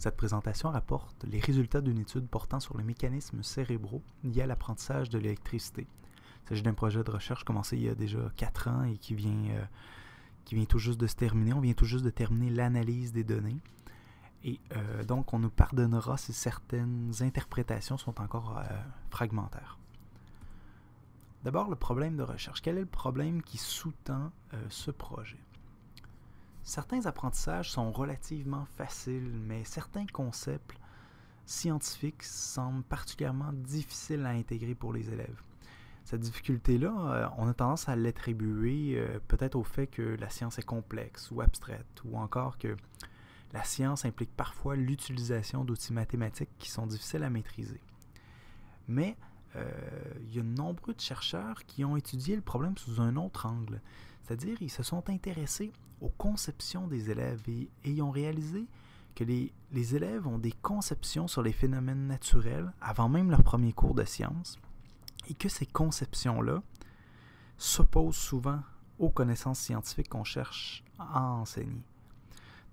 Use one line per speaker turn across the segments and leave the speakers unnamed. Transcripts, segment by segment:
Cette présentation rapporte les résultats d'une étude portant sur les mécanismes cérébraux liés à l'apprentissage de l'électricité. Il s'agit d'un projet de recherche commencé il y a déjà 4 ans et qui vient tout juste de se terminer. On vient tout juste de terminer l'analyse des données. Et donc, on nous pardonnera si certaines interprétations sont encore fragmentaires. D'abord, le problème de recherche. Quel est le problème qui sous-tend ce projet? Certains apprentissages sont relativement faciles, mais certains concepts scientifiques semblent particulièrement difficiles à intégrer pour les élèves. Cette difficulté-là, on a tendance à l'attribuer peut-être au fait que la science est complexe ou abstraite, ou encore que la science implique parfois l'utilisation d'outils mathématiques qui sont difficiles à maîtriser. Mais il y a nombreux de chercheurs qui ont étudié le problème sous un autre angle, c'est-à-dire ils se sont intéressés aux conceptions des élèves et ils ont réalisé que les élèves ont des conceptions sur les phénomènes naturels avant même leur premier cours de sciences et que ces conceptions-là s'opposent souvent aux connaissances scientifiques qu'on cherche à enseigner.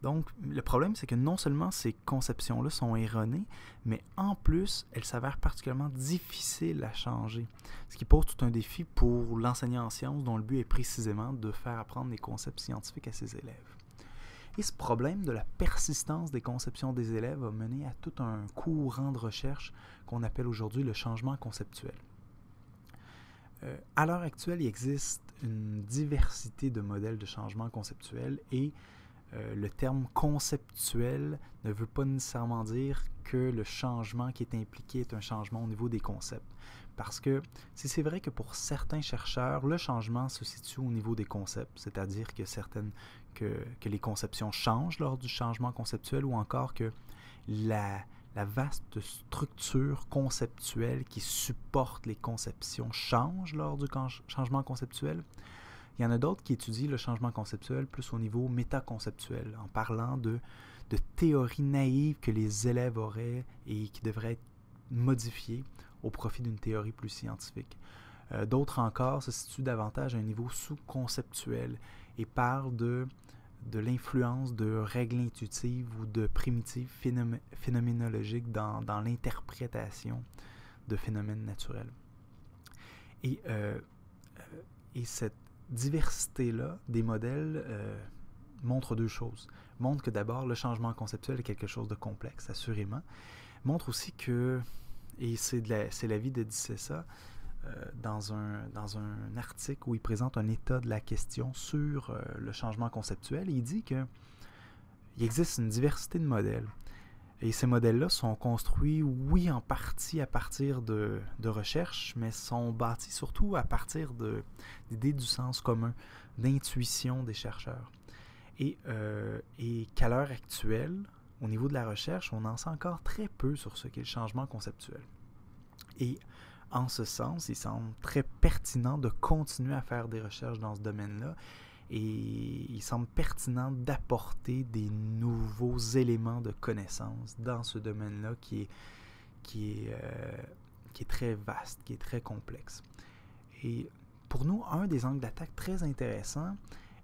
Donc, le problème, c'est que non seulement ces conceptions-là sont erronées, mais en plus, elles s'avèrent particulièrement difficiles à changer, ce qui pose tout un défi pour l'enseignant en sciences dont le but est précisément de faire apprendre les concepts scientifiques à ses élèves. Et ce problème de la persistance des conceptions des élèves a mené à tout un courant de recherche qu'on appelle aujourd'hui le changement conceptuel. À l'heure actuelle, il existe une diversité de modèles de changement conceptuel et le terme conceptuel ne veut pas nécessairement dire que le changement qui est impliqué est un changement au niveau des concepts. Parce que c'est vrai que pour certains chercheurs, le changement se situe au niveau des concepts, c'est-à-dire que les conceptions changent lors du changement conceptuel ou encore que la vaste structure conceptuelle qui supporte les conceptions change lors du changement conceptuel. Il y en a d'autres qui étudient le changement conceptuel plus au niveau métaconceptuel, en parlant de théories naïves que les élèves auraient et qui devraient être modifiées au profit d'une théorie plus scientifique. D'autres encore se situent davantage à un niveau sous-conceptuel et parlent de l'influence de règles intuitives ou de primitives phénoménologiques dans l'interprétation de phénomènes naturels. Et cette diversité-là des modèles montre deux choses. Montre que d'abord, le changement conceptuel est quelque chose de complexe, assurément. Montre aussi que, et c'est l'avis de Dissessa, dans un article où il présente un état de la question sur le changement conceptuel, il dit qu'il existe une diversité de modèles. Et ces modèles-là sont construits, oui, en partie à partir de recherches, mais sont bâtis surtout à partir d'idées du sens commun, d'intuition des chercheurs. Et qu'à l'heure actuelle, au niveau de la recherche, on en sait encore très peu sur ce qu'est le changement conceptuel. Et en ce sens, il semble très pertinent de continuer à faire des recherches dans ce domaine-là. Et il semble pertinent d'apporter des nouveaux éléments de connaissance dans ce domaine-là qui est très vaste, qui est très complexe. Et pour nous, un des angles d'attaque très intéressants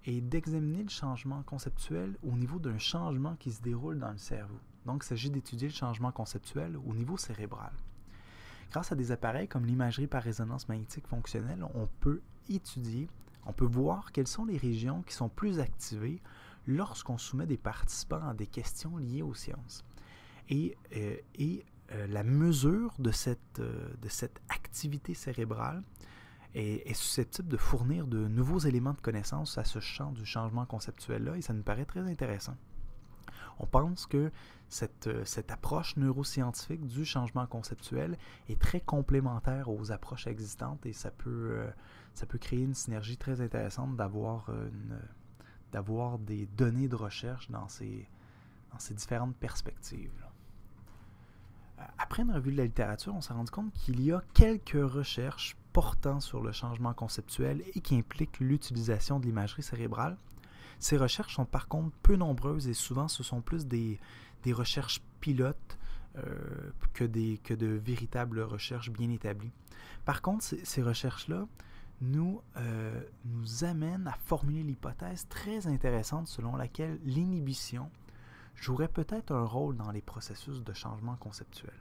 est d'examiner le changement conceptuel au niveau d'un changement qui se déroule dans le cerveau. Donc, il s'agit d'étudier le changement conceptuel au niveau cérébral. Grâce à des appareils comme l'imagerie par résonance magnétique fonctionnelle, on peut voir quelles sont les régions qui sont plus activées lorsqu'on soumet des participants à des questions liées aux sciences. Et la mesure de cette activité cérébrale est susceptible de fournir de nouveaux éléments de connaissance à ce champ du changement conceptuel-là, et ça nous paraît très intéressant. On pense que cette approche neuroscientifique du changement conceptuel est très complémentaire aux approches existantes et ça peut créer une synergie très intéressante d'avoir des données de recherche dans ces différentes perspectives. Après une revue de la littérature, on s'est rendu compte qu'il y a quelques recherches portant sur le changement conceptuel et qui impliquent l'utilisation de l'imagerie cérébrale. Ces recherches sont par contre peu nombreuses et souvent ce sont plus des recherches pilotes que de véritables recherches bien établies. Par contre, ces recherches-là nous amènent à formuler l'hypothèse très intéressante selon laquelle l'inhibition jouerait peut-être un rôle dans les processus de changement conceptuel.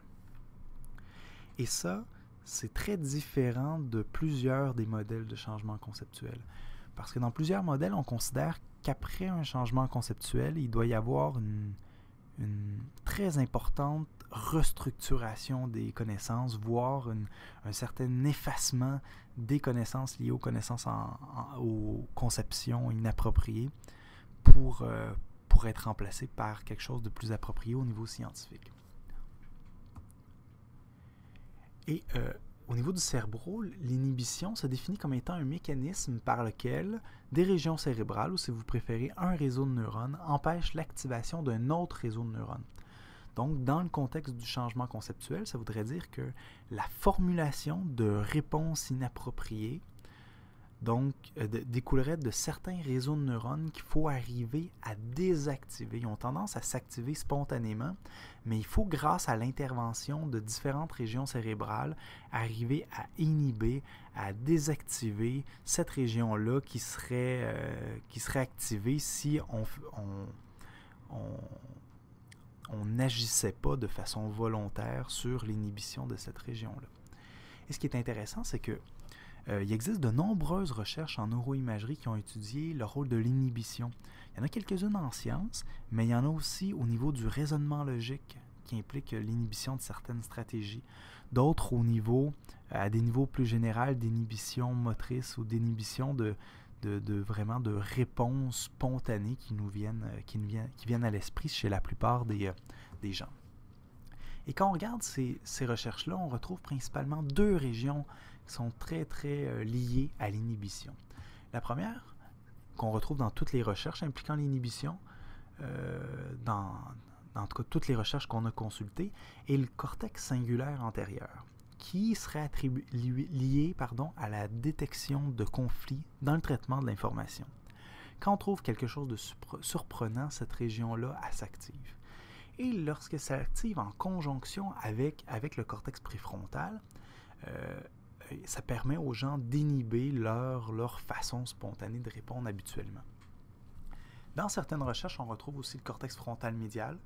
Et ça, c'est très différent de plusieurs des modèles de changement conceptuel. Parce que dans plusieurs modèles, on considère qu'après un changement conceptuel, il doit y avoir une très importante restructuration des connaissances, voire un certain effacement des connaissances liées aux connaissances aux conceptions inappropriées pour être remplacé par quelque chose de plus approprié au niveau scientifique. Et au niveau du cerveau, l'inhibition se définit comme étant un mécanisme par lequel des régions cérébrales, ou si vous préférez un réseau de neurones, empêchent l'activation d'un autre réseau de neurones. Donc, dans le contexte du changement conceptuel, ça voudrait dire que la formulation de réponses inappropriées découlerait de certains réseaux de neurones qu'il faut arriver à désactiver. Ils ont tendance à s'activer spontanément, mais il faut, grâce à l'intervention de différentes régions cérébrales, arriver à inhiber, à désactiver cette région-là qui serait activée si on n'agissait pas de façon volontaire sur l'inhibition de cette région-là. Et ce qui est intéressant, c'est que il existe de nombreuses recherches en neuroimagerie qui ont étudié le rôle de l'inhibition. Il y en a quelques-unes en sciences, mais il y en a aussi au niveau du raisonnement logique qui implique l'inhibition de certaines stratégies. D'autres à des niveaux plus généraux, d'inhibition motrice ou d'inhibition vraiment de réponses spontanées qui viennent à l'esprit chez la plupart des gens. Et quand on regarde ces recherches-là, on retrouve principalement deux régions qui sont très, très liées à l'inhibition. La première, qu'on retrouve dans toutes les recherches impliquant l'inhibition, en tout cas toutes les recherches qu'on a consultées, est le cortex singulaire antérieur, qui serait lié à la détection de conflits dans le traitement de l'information. Quand on trouve quelque chose de surprenant, cette région-là, elle s'active. Et lorsque ça s'active en conjonction avec le cortex préfrontal, ça permet aux gens d'inhiber leur façon spontanée de répondre habituellement. Dans certaines recherches, on retrouve aussi le cortex frontal médial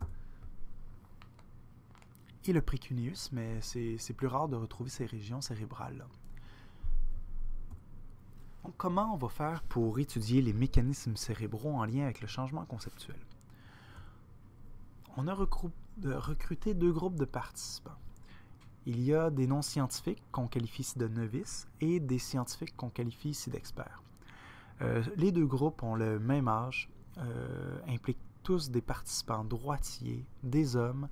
et le précuneus, mais c'est plus rare de retrouver ces régions cérébrales-là. Donc, comment on va faire pour étudier les mécanismes cérébraux en lien avec le changement conceptuel? On a recruté deux groupes de participants. Il y a des non-scientifiques qu'on qualifie ici de novices et des scientifiques qu'on qualifie ici d'experts. Les deux groupes ont le même âge, impliquent tous des participants droitiers, des hommes,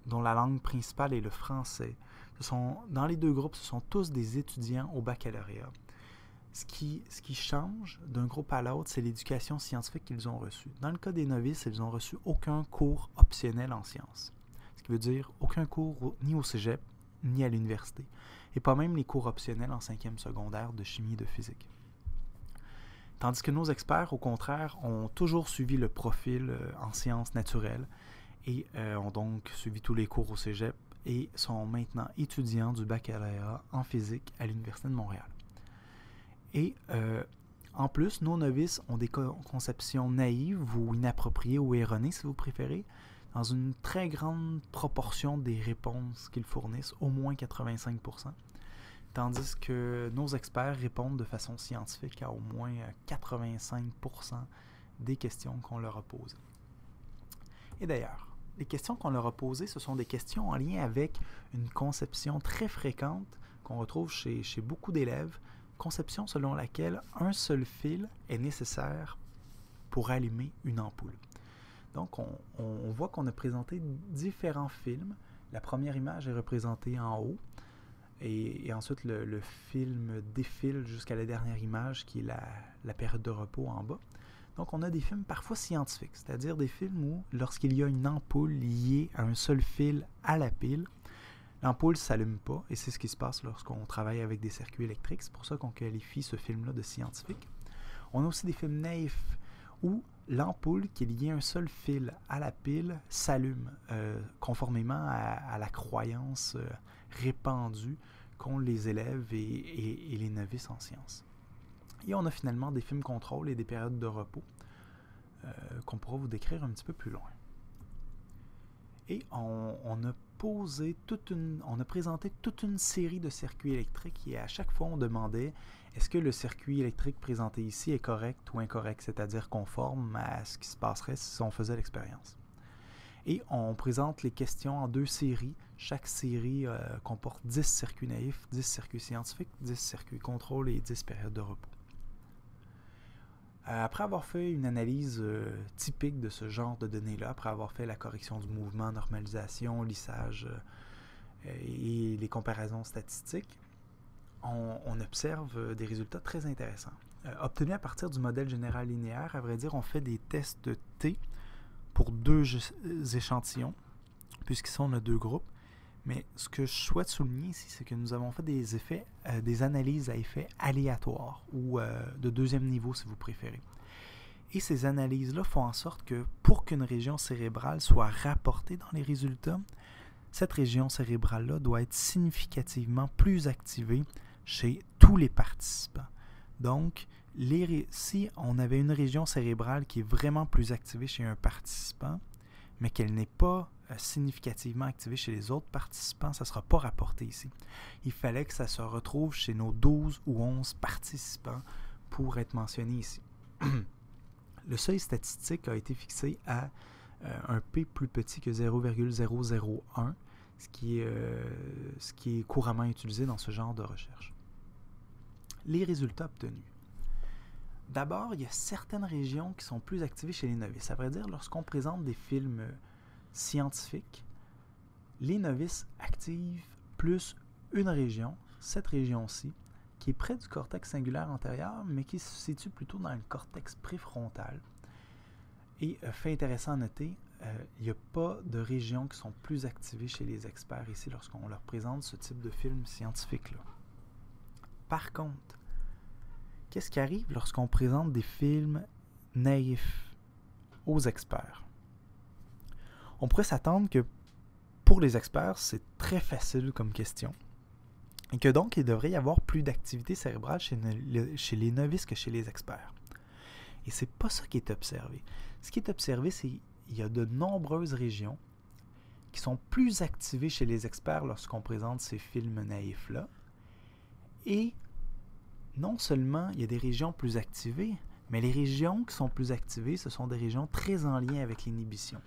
dont la langue principale est le français. Dans les deux groupes, ce sont tous des étudiants au baccalauréat. Ce qui change d'un groupe à l'autre, c'est l'éducation scientifique qu'ils ont reçue. Dans le cas des novices, ils n'ont reçu aucun cours optionnel en sciences. Ce qui veut dire aucun cours ni au cégep, ni à l'université. Et pas même les cours optionnels en 5e secondaire de chimie et de physique. Tandis que nos experts, au contraire, ont toujours suivi le profil en sciences naturelles et ont donc suivi tous les cours au cégep et sont maintenant étudiants du baccalauréat en physique à l'Université de Montréal. Et en plus, nos novices ont des conceptions naïves ou inappropriées ou erronées, si vous préférez, dans une très grande proportion des réponses qu'ils fournissent, au moins 85%, tandis que nos experts répondent de façon scientifique à au moins 85% des questions qu'on leur a posées. Et d'ailleurs, les questions qu'on leur a posées, ce sont des questions en lien avec une conception très fréquente qu'on retrouve chez beaucoup d'élèves, conception selon laquelle un seul fil est nécessaire pour allumer une ampoule. Donc, on voit qu'on a présenté différents films. La première image est représentée en haut et ensuite le film défile jusqu'à la dernière image qui est la période de repos en bas. Donc, on a des films parfois scientifiques, c'est-à-dire des films où, lorsqu'il y a une ampoule liée à un seul fil à la pile, l'ampoule ne s'allume pas, et c'est ce qui se passe lorsqu'on travaille avec des circuits électriques. C'est pour ça qu'on qualifie ce film-là de scientifique. On a aussi des films naïfs où l'ampoule qui est liée à un seul fil à la pile s'allume, conformément à la croyance répandue qu'ont les élèves et les novices en sciences. Et on a finalement des films contrôle et des périodes de repos. qu'on pourra vous décrire un petit peu plus loin. Et on a présenté toute une série de circuits électriques et à chaque fois on demandait est-ce que le circuit électrique présenté ici est correct ou incorrect, c'est-à-dire conforme à ce qui se passerait si on faisait l'expérience. Et on présente les questions en 2 séries. Chaque série comporte 10 circuits naïfs, 10 circuits scientifiques, 10 circuits contrôle et 10 périodes de repos. Après avoir fait une analyse typique de ce genre de données-là, après avoir fait la correction du mouvement, normalisation, lissage et les comparaisons statistiques, on observe des résultats très intéressants. Obtenus à partir du modèle général linéaire, à vrai dire, on fait des tests de T pour 2 échantillons, puisqu'ici on a 2 groupes. Mais ce que je souhaite souligner ici, c'est que nous avons fait des analyses à effets aléatoires, ou de 2e niveau si vous préférez. Et ces analyses-là font en sorte que pour qu'une région cérébrale soit rapportée dans les résultats, cette région cérébrale-là doit être significativement plus activée chez tous les participants. Donc, si on avait une région cérébrale qui est vraiment plus activée chez un participant, mais qu'elle n'est pas significativement activée chez les autres participants, ça ne sera pas rapporté ici. Il fallait que ça se retrouve chez nos 12 ou 11 participants pour être mentionné ici. Le seuil statistique a été fixé à un P plus petit que 0,001, ce qui est couramment utilisé dans ce genre de recherche. Les résultats obtenus. D'abord, il y a certaines régions qui sont plus activées chez les novices. À vrai dire, lorsqu'on présente des films scientifiques, les novices activent plus une région, cette région-ci, qui est près du cortex singulaire antérieur, mais qui se situe plutôt dans le cortex préfrontal. Et fait intéressant à noter, il n'y a pas de régions qui sont plus activées chez les experts ici lorsqu'on leur présente ce type de film scientifique-là. Par contre, qu'est-ce qui arrive lorsqu'on présente des films naïfs aux experts? On pourrait s'attendre que pour les experts, c'est très facile comme question et que donc il devrait y avoir plus d'activité cérébrale chez les novices que chez les experts. Et c'est pas ça qui est observé. Ce qui est observé, c'est qu'il y a de nombreuses régions qui sont plus activées chez les experts lorsqu'on présente ces films naïfs-là. Et non seulement il y a des régions plus activées, mais les régions qui sont plus activées, ce sont des régions très en lien avec l'inhibition.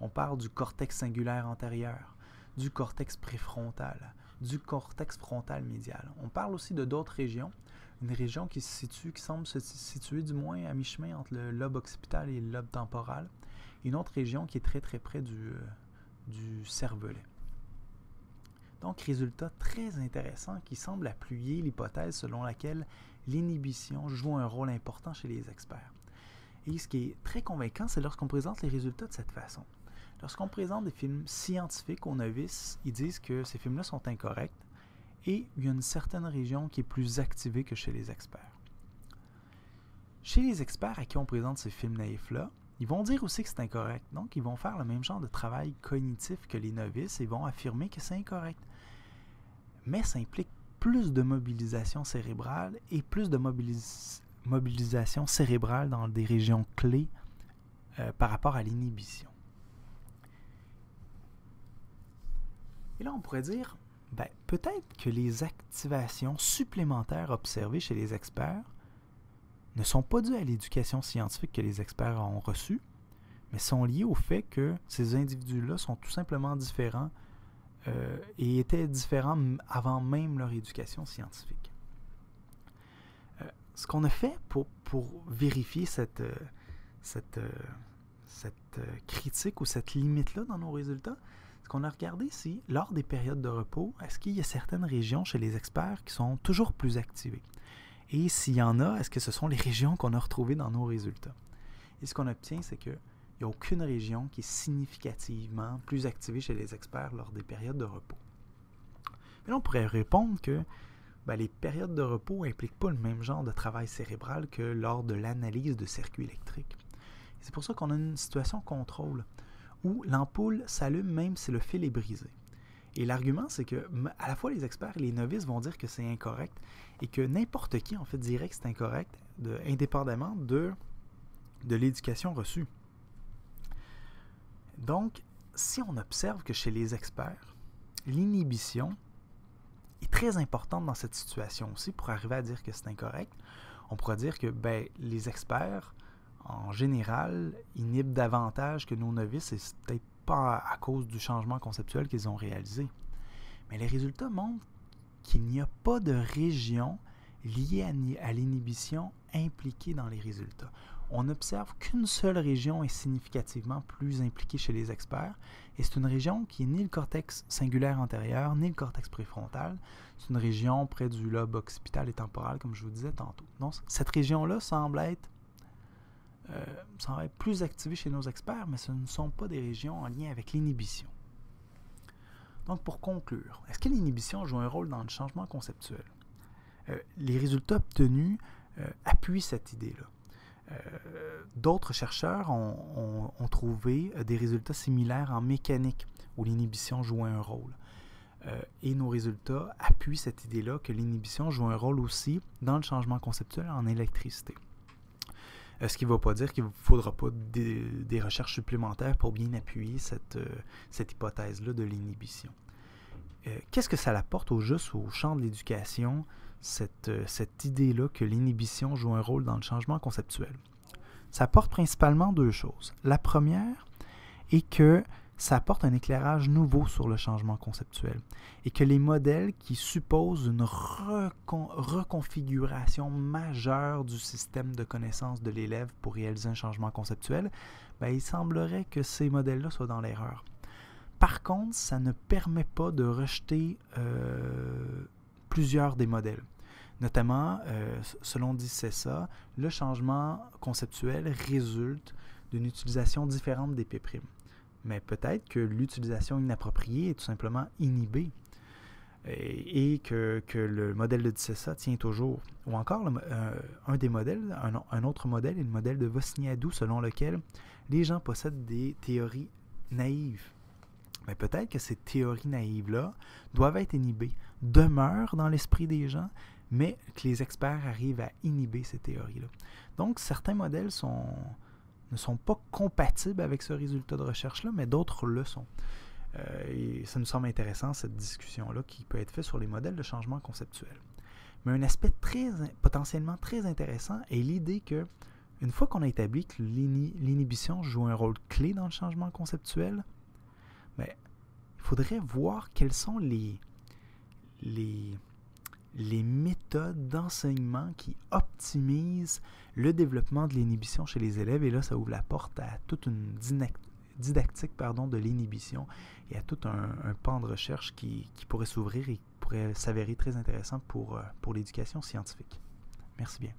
On parle du cortex singulaire antérieur, du cortex préfrontal, du cortex frontal médial. On parle aussi de d'autres régions. Une région qui semble se situer du moins à mi-chemin entre le lobe occipital et le lobe temporal. Une autre région qui est très très près du cervelet. Donc, résultat très intéressant qui semble appuyer l'hypothèse selon laquelle l'inhibition joue un rôle important chez les experts. Et ce qui est très convaincant, c'est lorsqu'on présente les résultats de cette façon. Lorsqu'on présente des films scientifiques aux novices, ils disent que ces films-là sont incorrects et il y a une certaine région qui est plus activée que chez les experts. Chez les experts à qui on présente ces films naïfs-là, ils vont dire aussi que c'est incorrect. Donc, ils vont faire le même genre de travail cognitif que les novices et vont affirmer que c'est incorrect. Mais ça implique plus de mobilisation cérébrale et plus de mobilisation cérébrale dans des régions clés par rapport à l'inhibition. Et là, on pourrait dire, peut-être que les activations supplémentaires observées chez les experts ne sont pas dues à l'éducation scientifique que les experts ont reçue, mais sont liées au fait que ces individus-là sont tout simplement différents et étaient différents avant même leur éducation scientifique. Ce qu'on a fait pour vérifier cette critique ou cette limite-là dans nos résultats, c'est qu'on a regardé si, lors des périodes de repos, est-ce qu'il y a certaines régions chez les experts qui sont toujours plus activées? Et s'il y en a, est-ce que ce sont les régions qu'on a retrouvées dans nos résultats? Et ce qu'on obtient, c'est qu'il n'y a aucune région qui est significativement plus activée chez les experts lors des périodes de repos. Mais là, on pourrait répondre que les périodes de repos n'impliquent pas le même genre de travail cérébral que lors de l'analyse de circuits électriques. Et c'est pour ça qu'on a une situation contrôle où l'ampoule s'allume même si le fil est brisé. Et l'argument, c'est que à la fois les experts et les novices vont dire que c'est incorrect et que n'importe qui, en fait, dirait que c'est incorrect indépendamment de de l'éducation reçue. Donc, si on observe que chez les experts, l'inhibition est très importante dans cette situation aussi, pour arriver à dire que c'est incorrect, on pourra dire que les experts, en général, inhibent davantage que nos novices, et c'est peut-être pas à cause du changement conceptuel qu'ils ont réalisé. Mais les résultats montrent qu'il n'y a pas de région liée à l'inhibition impliquée dans les résultats. On observe qu'une seule région est significativement plus impliquée chez les experts, et c'est une région qui n'est ni le cortex singulaire antérieur, ni le cortex préfrontal. C'est une région près du lobe occipital et temporal, comme je vous disais tantôt. Donc, cette région-là semble être plus activée chez nos experts, mais ce ne sont pas des régions en lien avec l'inhibition. Donc, pour conclure, est-ce que l'inhibition joue un rôle dans le changement conceptuel? Les résultats obtenus appuient cette idée-là. D'autres chercheurs ont trouvé des résultats similaires en mécanique, où l'inhibition jouait un rôle. Et nos résultats appuient cette idée-là que l'inhibition joue un rôle aussi dans le changement conceptuel en électricité. Ce qui ne va pas dire qu'il ne faudra pas des recherches supplémentaires pour bien appuyer cette hypothèse-là de l'inhibition. Qu'est-ce que ça apporte au juste au champ de l'éducation, cette idée-là que l'inhibition joue un rôle dans le changement conceptuel? Ça apporte principalement deux choses. La première est que ça apporte un éclairage nouveau sur le changement conceptuel et que les modèles qui supposent une reconfiguration majeure du système de connaissances de l'élève pour réaliser un changement conceptuel, il semblerait que ces modèles-là soient dans l'erreur. Par contre, ça ne permet pas de rejeter plusieurs des modèles. Notamment, selon DICESA, le changement conceptuel résulte d'une utilisation différente des P'. Mais peut-être que l'utilisation inappropriée est tout simplement inhibée et que le modèle de DICESA tient toujours. Ou encore, un autre modèle est le modèle de Vosniadou, selon lequel les gens possèdent des théories naïves. Mais peut-être que ces théories naïves-là doivent être inhibées, demeurent dans l'esprit des gens, mais que les experts arrivent à inhiber ces théories-là. Donc, certains modèles ne sont pas compatibles avec ce résultat de recherche-là, mais d'autres le sont. Et ça nous semble intéressant, cette discussion-là, qui peut être faite sur les modèles de changement conceptuel. Mais un aspect potentiellement très intéressant est l'idée que, une fois qu'on a établi que l'inhibition joue un rôle clé dans le changement conceptuel, il faudrait voir quelles sont les méthodes d'enseignement qui optimisent le développement de l'inhibition chez les élèves. Et là, ça ouvre la porte à toute une didactique de l'inhibition et à tout un pan de recherche qui pourrait s'ouvrir et qui pourrait s'avérer très intéressant pour l'éducation scientifique. Merci bien.